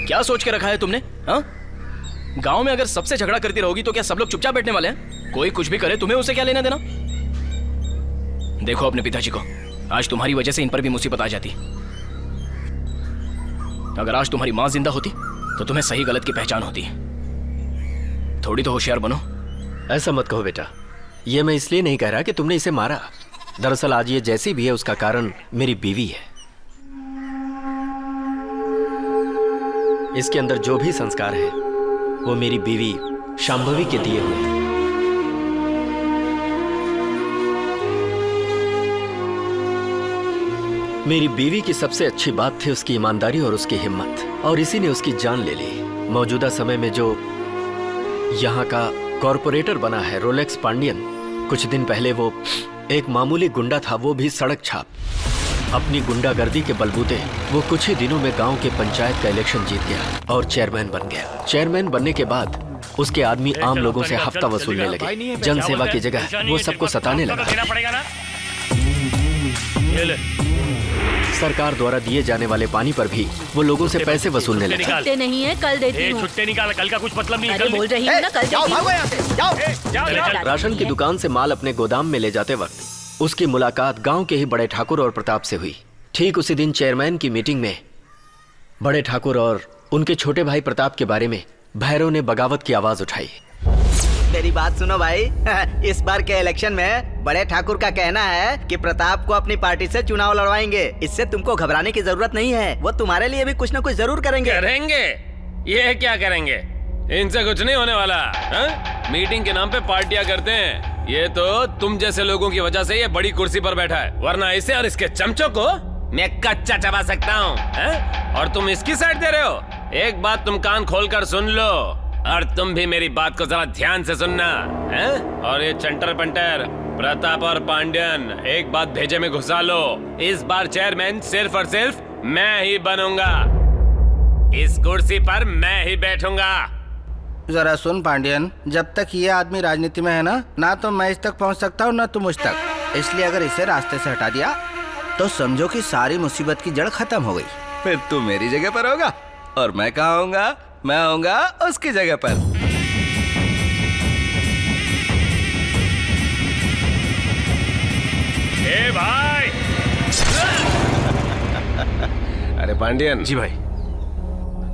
क्या सोच के रखा है तुमने? हाँ, गांव में अगर सबसे झगड़ा करती रहोगी तो क्या सब लोग चुपचाप बैठने वाले हैं? कोई कुछ भी करे तुम्हें उसे क्या लेना देना? देखो अपने पिताजी को, आज तुम्हारी वजह से इन पर भी मुसीबत आ जाती। अगर आज तुम्हारी मां जिंदा होती तो तुम्हें सही गलत की पहचान होती। थोड़ी तो होशियार बनो। ऐसा मत कहो बेटा, ये मैं इसलिए नहीं कह रहा कि तुमने इसे मारा। दरअसल आज ये जैसी भी है उसका कारण मेरी बीवी है। इसके अंदर जो भी संस्कार है वो मेरी बीवी शांभवी के दिए हुए हैं। मेरी बीवी की सबसे अच्छी बात थी उसकी ईमानदारी और उसकी हिम्मत, और इसी ने उसकी जान ले ली। मौजूदा समय में जो यहाँ का कॉरपोरेटर बना है रोलेक्स पांडियन, कुछ दिन पहले वो एक मामूली गुंडा था, वो भी सड़क छाप। अपनी गुंडागर्दी के बलबूते वो कुछ ही दिनों में गांव के पंचायत का इलेक्शन जीत गया और चेयरमैन बन गया। चेयरमैन बनने के बाद उसके आदमी आम लोगों से हफ्ता वसूलने लगे। जनसेवा की जगह वो सबको सताने लगा। सरकार द्वारा दिए जाने वाले पानी पर भी वो लोगों से पैसे वसूलने लगे। छुट्टे नहीं है, कल देती हूँ। छुट्टे निकाल, कल का कुछ मतलब नहीं। अरे बोल रही हूँ ना, कल देती हूँ। राशन की दुकान से माल अपने गोदाम में ले जाते वक्त उसकी मुलाकात गांव के ही बड़े ठाकुर और प्रताप से हुई। ठीक उसी दिन चेयरमैन की मीटिंग में बड़े ठाकुर और उनके छोटे भाई प्रताप के बारे में भैरव ने बगावत की आवाज उठाई। मेरी बात सुनो भाई। इस बार के इलेक्शन में बड़े ठाकुर का कहना है कि प्रताप को अपनी पार्टी से चुनाव लड़वाएंगे। इससे तुमको घबराने की जरूरत नहीं है, वो तुम्हारे लिए भी कुछ न कुछ जरूर करेंगे। करेंगे? ये क्या करेंगे? इनसे कुछ नहीं होने वाला। मीटिंग के नाम पे पार्टियां करते हैं। ये तो तुम जैसे लोगों की वजह से ये बड़ी कुर्सी पर बैठा है, वरना इसे और इसके चमचों को मैं कच्चा चबा सकता हूँ। और तुम इसकी साइड दे रहे हो। एक बात तुम कान खोलकर सुन लो, और तुम भी मेरी बात को जरा ध्यान से सुनना है? और ये चंटर पंटर प्रताप और पांड्यन, एक बात भेजे में घुसा लो। इस बार चेयरमैन सिर्फ और सिर्फ मैं ही बनूंगा। इस कुर्सी पर मैं ही बैठूंगा। जरा सुन पांड्यन, जब तक ये आदमी राजनीति में है ना तो मैं इस तक पहुंच सकता हूँ ना तुम उस तक। इसलिए अगर इसे रास्ते से हटा दिया तो समझो कि सारी मुसीबत की जड़ खत्म हो गई। फिर तू मेरी जगह पर होगा और मैं कहाँ होऊंगा? मैं होऊंगा उसकी जगह पर। ए भाई! अरे पांड्यन जी भाई।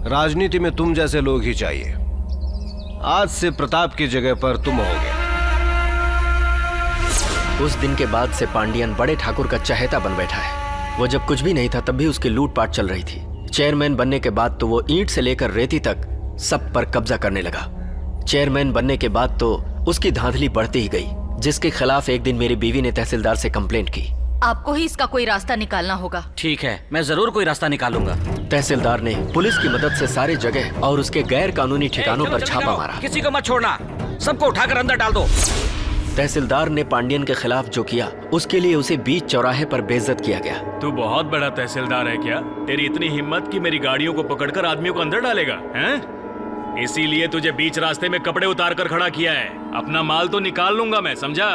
राजनीति में तुम जैसे लोग ही चाहिए। आज से प्रताप की जगह पर तुम होगे। उस दिन के बाद से पांडियन बड़े ठाकुर का चहेता बन बैठा है। वो जब कुछ भी नहीं था तब भी उसकी लूटपाट चल रही थी। चेयरमैन बनने के बाद तो वो ईंट से लेकर रेती तक सब पर कब्जा करने लगा। चेयरमैन बनने के बाद तो उसकी धांधली बढ़ती ही गई, जिसके खिलाफ एक दिन मेरी बीवी ने तहसीलदार से कंप्लेंट की। आपको ही इसका कोई रास्ता निकालना होगा। ठीक है, मैं जरूर कोई रास्ता निकालूंगा। तहसीलदार ने पुलिस की मदद से सारे जगह और उसके गैर कानूनी ठिकानों पर छापा मारा। किसी को मत छोड़ना, सबको उठाकर अंदर डाल दो। तहसीलदार ने पांडियन के खिलाफ जो किया उसके लिए उसे बीच चौराहे पर बेइज्जत किया गया। तू बहुत बड़ा तहसीलदार है क्या? तेरी इतनी हिम्मत कि मेरी गाड़ियों को पकड़कर आदमियों को अंदर डालेगा, हैं? इसीलिए तुझे बीच रास्ते में कपड़े उतार कर खड़ा किया है। अपना माल तो निकाल लूंगा मैं, समझा?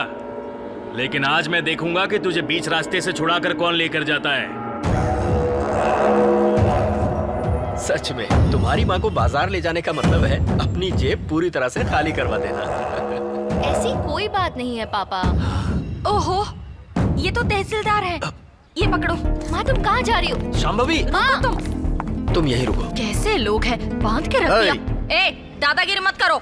लेकिन आज मैं देखूंगा कि तुझे बीच रास्ते से छुड़ाकर कौन लेकर जाता है। सच में तुम्हारी माँ को बाजार ले जाने का मतलब है अपनी जेब पूरी तरह से खाली करवा देना। ऐसी कोई बात नहीं है पापा। ओहो, ये तो तहसीलदार है। ये पकड़ो। माँ तुम कहाँ जा रही हो? शांभवी, माँ तुम यहीं रुको। कैसे लोग हैं, बांध के रख दिया। ए, दादागिरी मत करो।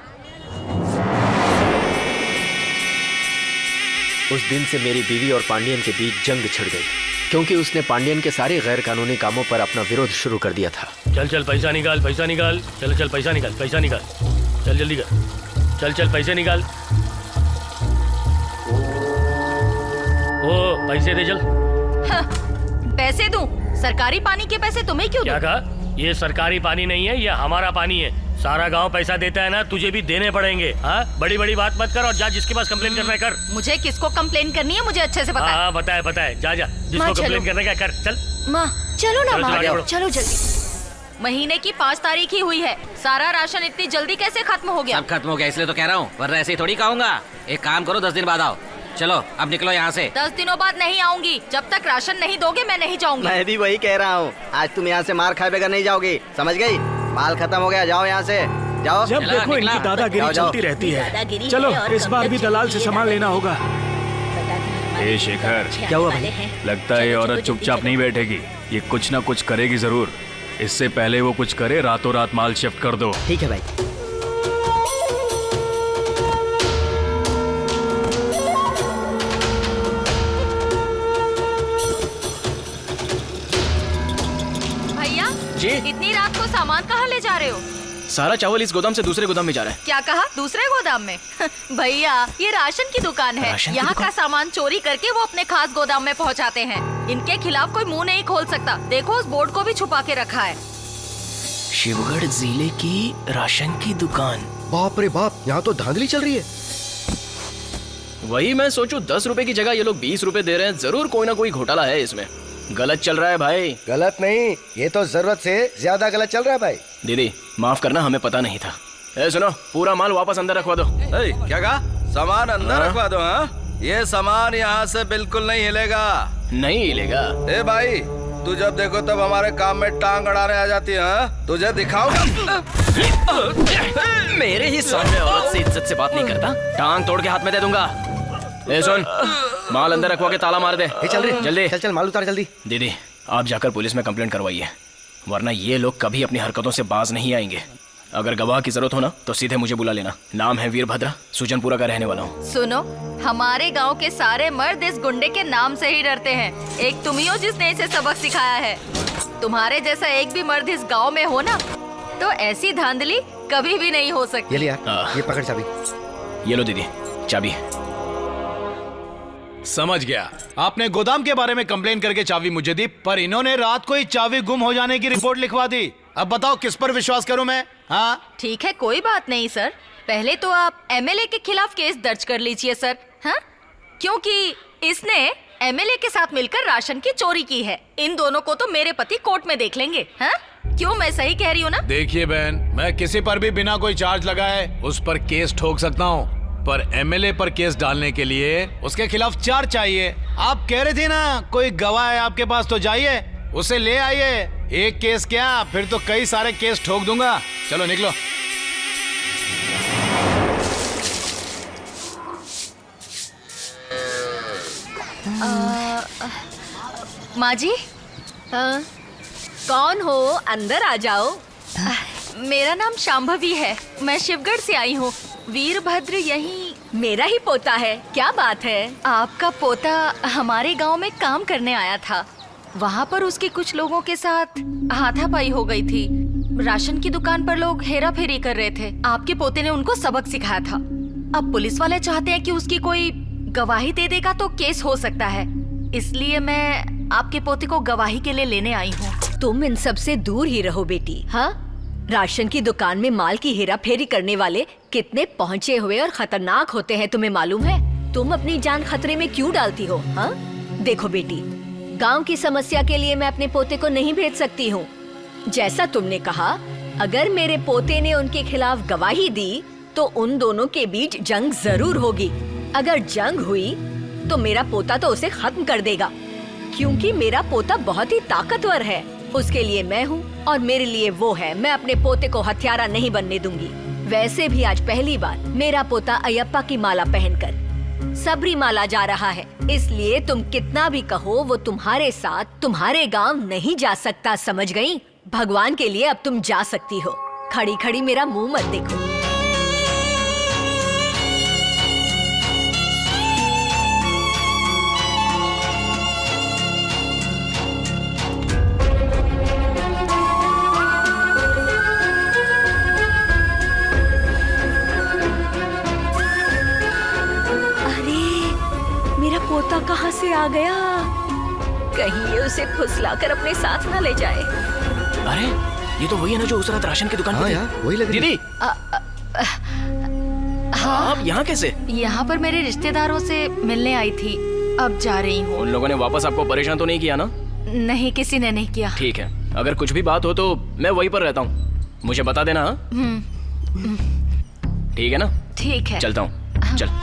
उस दिन से मेरी बीवी और पांडियन के बीच जंग छिड़ गई, क्योंकि उसने पांडियन के सारे गैर कानूनी कामों पर अपना विरोध शुरू कर दिया था। चल चल पैसा निकाल, पैसा निकाल। चल चल पैसा निकाल, पैसा निकाल। चल जल्दी कर। चल चल पैसे निकाल। ओ पैसे दे चल। पैसे दूं? सरकारी पानी के पैसे तुम्हें क्यों क्या दूं? कहा? ये सरकारी पानी नहीं है, ये हमारा पानी है। सारा गांव पैसा देता है ना, तुझे भी देने पड़ेंगे। हाँ, बड़ी बड़ी बात मत कर और जा जिसके पास कंप्लेन करना है कर। मुझे किसको कंप्लेन करनी है मुझे अच्छे से पता है। हाँ बताए बताए, जा जा जिसको कंप्लेन करने का कर। चल माँ चलो ना, चलो, माँ चलो, चलो जल्दी। महीने की 5 तारीख ही हुई है। सारा राशन इतनी जल्दी कैसे खत्म हो गया? सब खत्म हो गया इसलिए तो कह रहा हूँ, वरना ऐसे ही थोड़ी खाऊंगा। एक काम करो, 10 दिन बाद आओ। चलो अब निकलो यहाँ से। 10 दिनों बाद नहीं आऊंगी। जब तक राशन नहीं दोगे मैं नहीं जाऊंगी। मैं भी वही कह रहा हूँ, आज तुम यहाँ से मार खाए बगैर नहीं जाओगी, समझ गई? माल खत्म हो गया, जाओ यहाँ से जाओ। जब चला, देखो निकला। इनकी दादागिरी जाओ, जाओ। चलती रहती है। चलो इस बार भी दलाल से सामान लेना होगा। ए शेखर, क्या हुआ भाई? लगता है ये औरत चुपचाप नहीं बैठेगी, ये कुछ ना कुछ करेगी जरूर। इससे पहले वो कुछ करे, रातों रात माल शिफ्ट कर दो। ठीक है भाई। भैया जी? इतनी रात को सामान कहाँ ले जा रहे हो? सारा चावल इस गोदाम से दूसरे गोदाम में जा रहा है। क्या कहा? दूसरे गोदाम में? भैया ये राशन की दुकान है। राशन की यहाँ दुकान? का सामान चोरी करके वो अपने खास गोदाम में पहुँचाते हैं। इनके खिलाफ कोई मुंह नहीं खोल सकता। देखो उस बोर्ड को भी छुपा के रखा है। शिवगढ़ जिले की राशन की दुकान। बाप रे बाप, यहाँ तो धांधली चल रही है। वही मैं सोचूं, 10 रुपए की जगह ये लोग 20 रुपए दे रहे हैं। जरूर कोई ना कोई घोटाला है इसमें। गलत चल रहा है भाई। गलत नहीं, ये तो जरूरत से ज्यादा गलत चल रहा है भाई। दीदी माफ करना, हमें पता नहीं था। ए सुनो, पूरा माल वापस अंदर रखवा दो। क्या कहा? सामान अंदर रखवा दो? हाँ, ये सामान यहाँ से बिल्कुल नहीं हिलेगा। नहीं हिलेगा? ए भाई, तू जब देखो तब हमारे काम में टांग अड़ाने आ जाती है। हाँ? तुझे दिखाऊंगा। मेरे ही सामने औरत से इज्जत से बात नहीं करता, टांग तोड़ के हाथ में दे दूंगा। ए सुन, माल अंदर रखवा के ताला मार दे। चल रे, जल्दी। चल चल, माल उतार जल्दी। दीदी आप जाकर पुलिस में कंप्लेंट करवाइए, वरना ये लोग कभी अपनी हरकतों से बाज नहीं आएंगे। अगर गवाह की जरूरत हो ना तो सीधे मुझे बुला लेना। नाम है वीरभद्र, सुजनपुरा का रहने वाला हूँ। सुनो, हमारे गांव के सारे मर्द इस गुंडे के नाम से ही डरते हैं। एक तुम ही हो जिसने इसे सबक सिखाया है। तुम्हारे जैसा एक भी मर्द इस गांव में हो ना तो ऐसी धांधली कभी भी नहीं हो सकती। ये ले यार, ये पकड़ चाबी। ये लो दीदी चाबी। समझ गया, आपने गोदाम के बारे में कंप्लेन करके चाबी मुझे दी, पर इन्होंने रात को ही चाबी गुम हो जाने की रिपोर्ट लिखवा दी। अब बताओ किस पर विश्वास करूं मैं? हाँ ठीक है, कोई बात नहीं सर। पहले तो आप एमएलए के खिलाफ केस दर्ज कर लीजिए सर। हाँ, क्योंकि इसने एमएलए के साथ मिलकर राशन की चोरी की है। इन दोनों को तो मेरे पति कोर्ट में देख लेंगे। हाँ, क्यों, मैं सही कह रही हूँ ना? देखिए बहन, मैं किसी पर भी बिना कोई चार्ज लगाए उस पर केस ठोक सकता हूँ, पर एमएलए पर केस डालने के लिए उसके खिलाफ चार्ज चाहिए। आप कह रहे थे ना कोई गवाह है आपके पास, तो जाइए उसे ले आइए। एक केस क्या, फिर तो कई सारे केस ठोक दूंगा। चलो निकलो। माँ जी, कौन हो? अंदर आ जाओ। मेरा नाम शांभवी है, मैं शिवगढ़ से आई हूँ। वीरभद्र यही मेरा ही पोता है। क्या बात है? आपका पोता हमारे गांव में काम करने आया था। वहाँ पर उसके कुछ लोगों के साथ हाथापाई हो गई थी। राशन की दुकान पर लोग हेरा फेरी कर रहे थे। आपके पोते ने उनको सबक सिखाया था। अब पुलिस वाले चाहते हैं कि उसकी कोई गवाही दे देगा तो केस हो सकता है, इसलिए मैं आपके पोते को गवाही के लिए लेने आई हूँ। तुम इन सब से दूर ही रहो बेटी। हाँ, राशन की दुकान में माल की हेरा फेरी करने वाले कितने पहुँचे हुए और खतरनाक होते हैं, तुम्हें मालूम है? तुम अपनी जान खतरे में क्यों डालती हो? हाँ, देखो बेटी, गांव की समस्या के लिए मैं अपने पोते को नहीं भेज सकती हूँ। जैसा तुमने कहा, अगर मेरे पोते ने उनके खिलाफ गवाही दी तो उन दोनों के बीच जंग जरूर होगी। अगर जंग हुई तो मेरा पोता तो उसे खत्म कर देगा, क्योंकि मेरा पोता बहुत ही ताकतवर है। उसके लिए मैं हूँ और मेरे लिए वो है। मैं अपने पोते को हत्यारा नहीं बनने दूंगी। वैसे भी आज पहली बार मेरा पोता अयप्पा की माला पहनकर सबरीमाला जा रहा है, इसलिए तुम कितना भी कहो वो तुम्हारे साथ तुम्हारे गांव नहीं जा सकता, समझ गई? भगवान के लिए अब तुम जा सकती हो। खड़ी खड़ी मेरा मुंह मत देखो। पोता कहाँ से आ गया? कहीं ये उसे फुसलाकर अपने साथ ना ले जाए। अरे ये तो वही है ना जो उस रात राशन की दुकान पे थी। वही लग रही। दीदी, हाँ, आप यहाँ कैसे? यहाँ पर मेरे रिश्तेदारों से मिलने आई थी, अब जा रही हूँ। उन लोगों ने वापस आपको परेशान तो नहीं किया ना? नहीं, किसी ने नहीं किया। ठीक है, अगर कुछ भी बात हो तो मैं वहीं पर रहता हूँ, मुझे बता देना। ठीक है ना? ठीक है, चलता हूँ। चल।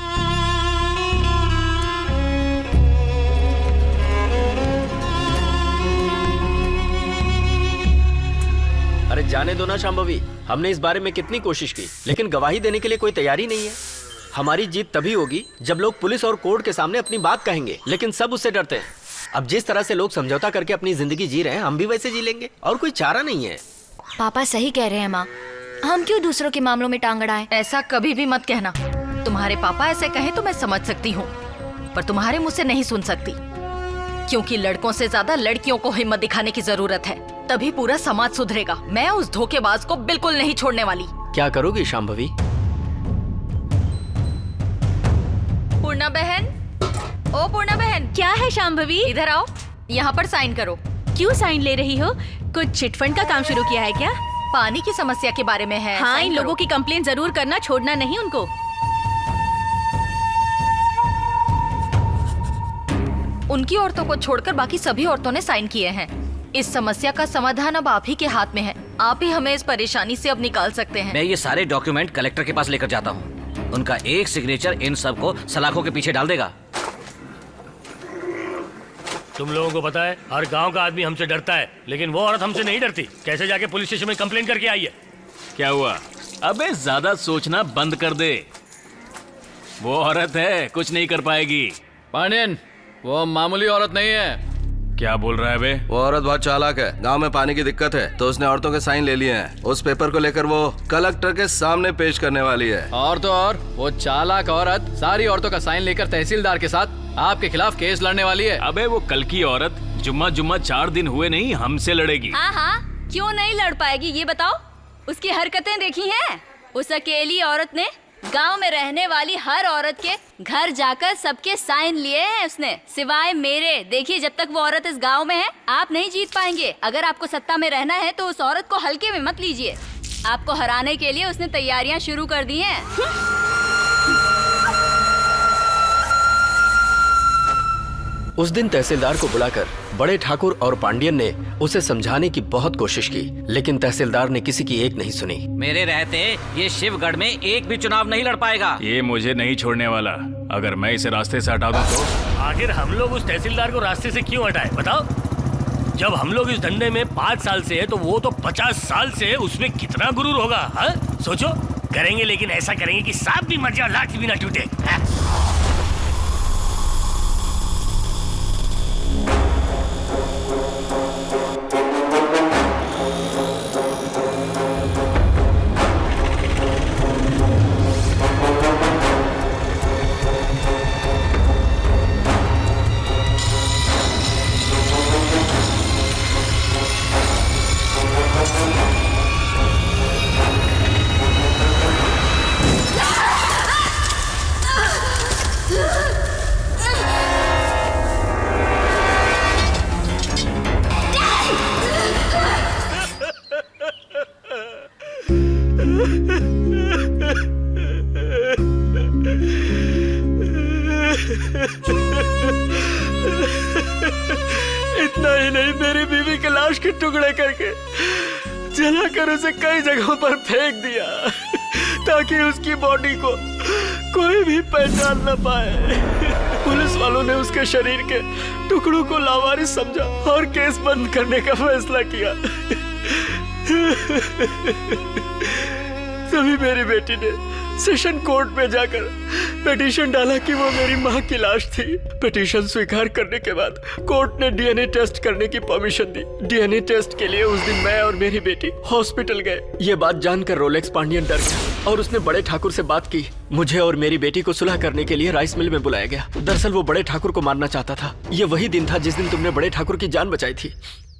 अरे जाने दो ना शांभवी, हमने इस बारे में कितनी कोशिश की, लेकिन गवाही देने के लिए कोई तैयारी नहीं है। हमारी जीत तभी होगी जब लोग पुलिस और कोर्ट के सामने अपनी बात कहेंगे, लेकिन सब उससे डरते हैं। अब जिस तरह से लोग समझौता करके अपनी जिंदगी जी रहे हैं, हम भी वैसे जी लेंगे, और कोई चारा नहीं है। पापा सही कह रहे हैं माँ, हम क्यों दूसरों के मामलों में टांग अड़ाएं? ऐसा कभी भी मत कहना। तुम्हारे पापा ऐसे कहें तो मैं समझ सकती हूँ, पर तुम्हारे मुँह से नहीं सुन सकती, क्योंकि लड़कों से ज्यादा लड़कियों को हिम्मत दिखाने की जरूरत है, तभी पूरा समाज सुधरेगा। मैं उस धोखेबाज को बिल्कुल नहीं छोड़ने वाली। क्या करोगी शांभवी? पूर्णा बहन, ओ पूर्णा बहन। क्या है शांभवी? इधर आओ, यहाँ पर साइन करो। क्यों साइन ले रही हो? कुछ चिटफंड का काम शुरू किया है क्या? पानी की समस्या के बारे में है। हाँ, इन लोगों की कंप्लेंट जरूर करना, छोड़ना नहीं उनको। उनकी औरतों को छोड़कर बाकी सभी औरतों ने साइन किए हैं। इस समस्या का समाधान अब आप ही के हाथ में है। आप ही हमें इस परेशानी से अब निकाल सकते हैं। मैं ये सारे डॉक्यूमेंट कलेक्टर के पास लेकर जाता हूँ। उनका एक सिग्नेचर इन सब को सलाखों के पीछे डाल देगा। तुम लोगों को पता है, हर गांव का आदमी हमसे डरता है, लेकिन वो औरत हमसे नहीं डरती। कैसे जाके पुलिस स्टेशन में कंप्लेन करके आई है? क्या हुआ? अबे ज्यादा सोचना बंद कर दे। वो औरत है, कुछ नहीं कर पाएगी। पांडियन, वो मामूली औरत नहीं है, क्या बोल रहा है बे? वो औरत बहुत चालाक है। गांव में पानी की दिक्कत है तो उसने औरतों के साइन ले लिए हैं। उस पेपर को लेकर वो कलेक्टर के सामने पेश करने वाली है। और तो और वो चालाक औरत सारी औरतों का साइन लेकर तहसीलदार के साथ आपके खिलाफ केस लड़ने वाली है। अबे वो कल की औरत जुम्मा 4 दिन हुए नहीं हमसे लड़ेगी। हाँ हाँ, क्यों नहीं लड़ पाएगी ये बताओ। उसकी हरकतें देखी हैं? उस अकेली औरत ने गांव में रहने वाली हर औरत के घर जाकर सबके साइन लिए हैं उसने, सिवाय मेरे। देखिए, जब तक वो औरत इस गांव में है आप नहीं जीत पाएंगे। अगर आपको सत्ता में रहना है तो उस औरत को हल्के में मत लीजिए। आपको हराने के लिए उसने तैयारियां शुरू कर दी हैं। उस दिन तहसीलदार को बुलाकर बड़े ठाकुर और पांडियन ने उसे समझाने की बहुत कोशिश की, लेकिन तहसीलदार ने किसी की एक नहीं सुनी। मेरे रहते ये शिवगढ़ में एक भी चुनाव नहीं लड़ पाएगा। ये मुझे नहीं छोड़ने वाला। अगर मैं इसे रास्ते से हटा दूं तो? आखिर हम लोग उस तहसीलदार को रास्ते से क्यों हटाए बताओ? जब हम लोग इस धंधे में 5 साल से है तो वो तो 50 साल से है, उसमें कितना गुरूर होगा। हाँ सोचो, करेंगे लेकिन ऐसा करेंगे कि सांप भी मर जाए, लाठी भी ना टूटे। इतना ही नहीं, मेरी बीवी की लाश के टुकड़े करके जलाकर उसे कई जगहों पर फेंक दिया ताकि उसकी बॉडी को कोई भी पहचान न पाए। पुलिस वालों ने उसके शरीर के टुकड़ों को लावारिस समझा और केस बंद करने का फैसला किया। तभी मेरी बेटी ने सेशन कोर्ट में जाकर पिटीशन डाला कि वो मेरी माँ की लाश थी। पिटीशन स्वीकार करने के बाद कोर्ट ने डीएनए टेस्ट करने की परमिशन दी। डीएनए टेस्ट के लिए उस दिन मैं और मेरी बेटी हॉस्पिटल गए। ये बात जानकर रोलेक्स पांडियन डर गया और उसने बड़े ठाकुर से बात की। मुझे और मेरी बेटी को सुलह करने के लिए राइस मिल में बुलाया गया। दरअसल वो बड़े ठाकुर को मारना चाहता था। ये वही दिन था जिस दिन तुमने बड़े ठाकुर की जान बचाई थी।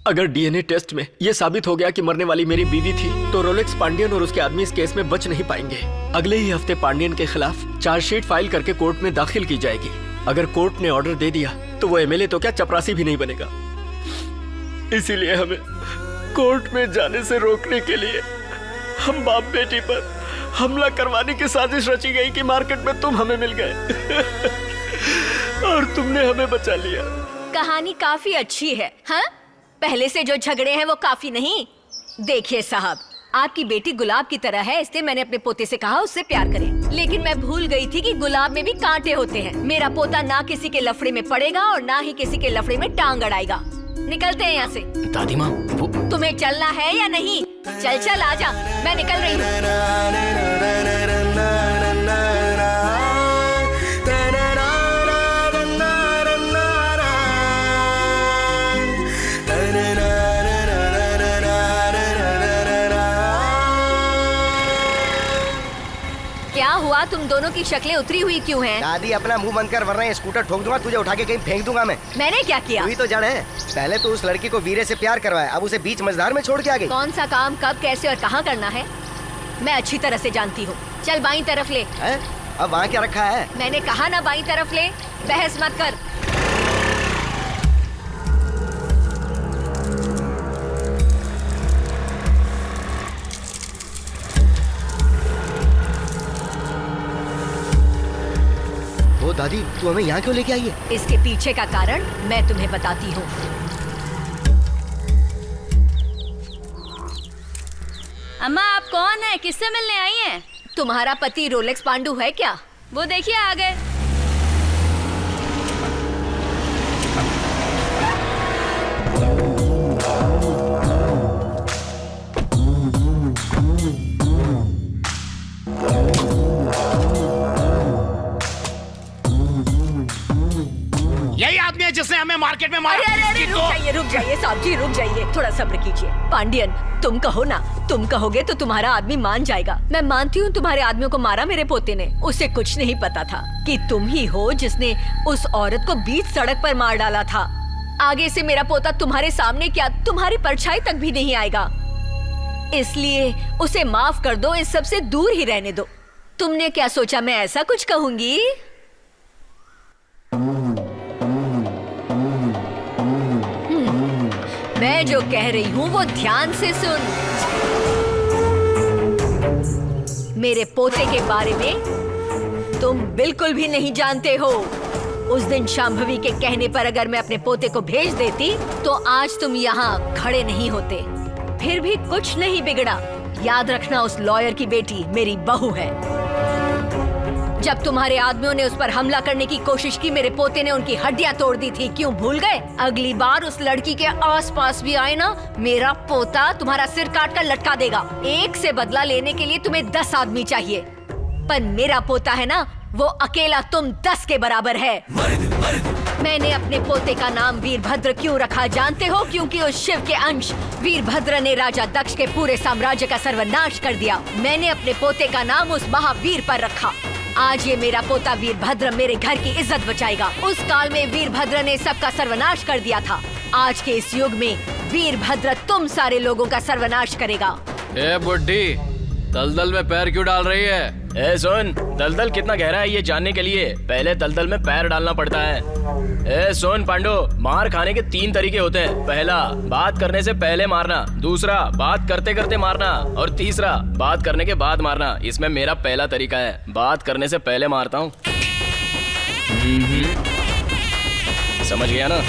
अगर डीएनए टेस्ट में यह साबित हो गया कि मरने वाली मेरी बीवी थी तो रोलेक्स पांडियन और उसके आदमी इस केस में बच नहीं पाएंगे। अगले ही हफ्ते पांडियन के खिलाफ चार्जशीट फाइल करके कोर्ट में दाखिल की जाएगी। अगर कोर्ट ने ऑर्डर दे दिया तो वो एमएलए तो क्या चपरासी भी नहीं बनेगा। इसीलिए हमें कोर्ट में जाने से रोकने के लिए हम बाप बेटी पर हमला करवाने की साजिश रची गई कि मार्केट में तुम हमें मिल गए और तुमने हमें बचा लिया। कहानी काफी अच्छी है। हाँ, पहले से जो झगड़े हैं वो काफी नहीं। देखिए साहब, आपकी बेटी गुलाब की तरह है, इसलिए मैंने अपने पोते से कहा उससे प्यार करें। लेकिन मैं भूल गई थी कि गुलाब में भी कांटे होते हैं। मेरा पोता ना किसी के लफड़े में पड़ेगा और ना ही किसी के लफड़े में टांग अड़ाएगा। निकलते हैं यहाँ से। दादी माँ, वो तुम्हें चलना है या नहीं? चल चल आजा, मैं निकल रही हूँ। क्या हुआ, तुम दोनों की शक्लें उतरी हुई क्यों हैं? दादी अपना मुंह बंद कर वरना ये स्कूटर ठोक दूंगा, तुझे उठा के कहीं फेंक दूंगा मैं। मैंने क्या किया? तू ही तो जड़ है। पहले तो उस लड़की को वीरे से प्यार करवाया, अब उसे बीच मझधार में छोड़ के आ गई। कौन सा काम कब कैसे और कहाँ करना है मैं अच्छी तरह से जानती हूँ। चल बाईं तरफ ले। अब वहाँ क्या रखा है? मैंने कहा ना बाईं तरफ ले, बहस मत कर। ओ दादी, तू हमें यहाँ क्यों लेके आई है? इसके पीछे का कारण मैं तुम्हें बताती हूँ। अम्मा, आप कौन है? किससे मिलने आई हैं? तुम्हारा पति रोलेक्स पांडू है क्या? वो देखिए आ गए। यही आदमी है जिसने उसने हमें मार्केट में मारा। अरे रुक जाइए साहब जी, रुक जाइए, थोड़ा सब्र कीजिए। पांडियन, तुम कहो ना, तुम कहोगे तो तुम्हारा आदमी मान जाएगा। मैं मानती हूँ तुम्हारे आदमियों को मारा मेरे पोते ने। उसे कुछ नहीं पता था कि तुम ही हो जिसने उस औरत को बीच सड़क पर मार डाला था। आगे से मेरा पोता तुम्हारे सामने क्या, तुम्हारी परछाई तक भी नहीं आएगा। इसलिए उसे माफ कर दो, इस सब से दूर ही रहने दो। तुमने क्या सोचा मैं ऐसा कुछ कहूंगी? मैं जो कह रही हूँ वो ध्यान से सुन। मेरे पोते के बारे में तुम बिल्कुल भी नहीं जानते हो। उस दिन शांभवी के कहने पर अगर मैं अपने पोते को भेज देती तो आज तुम यहाँ खड़े नहीं होते। फिर भी कुछ नहीं बिगड़ा। याद रखना, उस लॉयर की बेटी मेरी बहू है। जब तुम्हारे आदमियों ने उस पर हमला करने की कोशिश की, मेरे पोते ने उनकी हड्डियां तोड़ दी थी। क्यों भूल गए? अगली बार उस लड़की के आसपास भी आए ना, मेरा पोता तुम्हारा सिर काट कर लटका देगा। एक से बदला लेने के लिए तुम्हें 10 आदमी चाहिए, पर मेरा पोता है ना, वो अकेला तुम 10 के बराबर है। मैंने अपने पोते का नाम वीरभद्र क्यों रखा जानते हो? क्योंकि उस शिव के अंश वीरभद्र ने राजा दक्ष के पूरे साम्राज्य का सर्वनाश कर दिया। मैंने अपने पोते का नाम उस महावीर पर रखा। आज ये मेरा पोता वीरभद्र मेरे घर की इज्जत बचाएगा। उस काल में वीरभद्र ने सबका सर्वनाश कर दिया था। आज के इस युग में वीरभद्र तुम सारे लोगों का सर्वनाश करेगा। ए बुड्ढी, दलदल में पैर क्यों डाल रही है? ए सुन, दलदल कितना गहरा है ये जानने के लिए पहले दलदल में पैर डालना पड़ता है। ए सुन पांडु, मार खाने के 3 तरीके होते हैं। पहला, बात करने से पहले मारना। दूसरा, बात करते करते मारना। और तीसरा, बात करने के बाद मारना। इसमें मेरा पहला तरीका है, बात करने से पहले मारता हूँ। समझ गया ना?